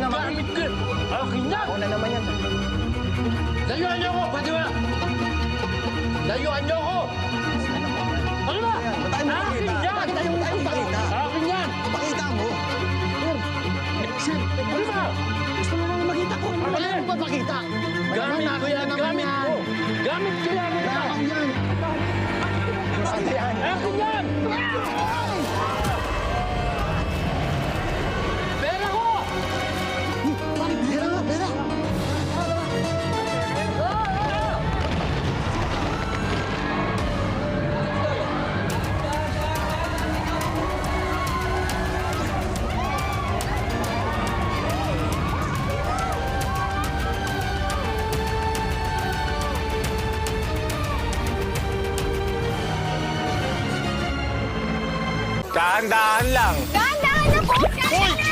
naman. Gamit ko. Akin na. Ako na naman yan. Layuan niyo ako, pwede ba? Layuan niyo ako. Ano ba? Ba't tayo mo Akin pakita? yan. Bakit tayo pakita? Akin yan. Pakita mo. Sir, ano ba? Gusto mo naman makita ko. Ano Wala yan? mo ba pakita? Gamit ko yan, gamit ko. Gamit ko yan. Nakakaw yan. Ano yan? Akin yan. Pera ko. Bakit pera? Pera? Dahan-dahan lang. Dahan-dahan na po!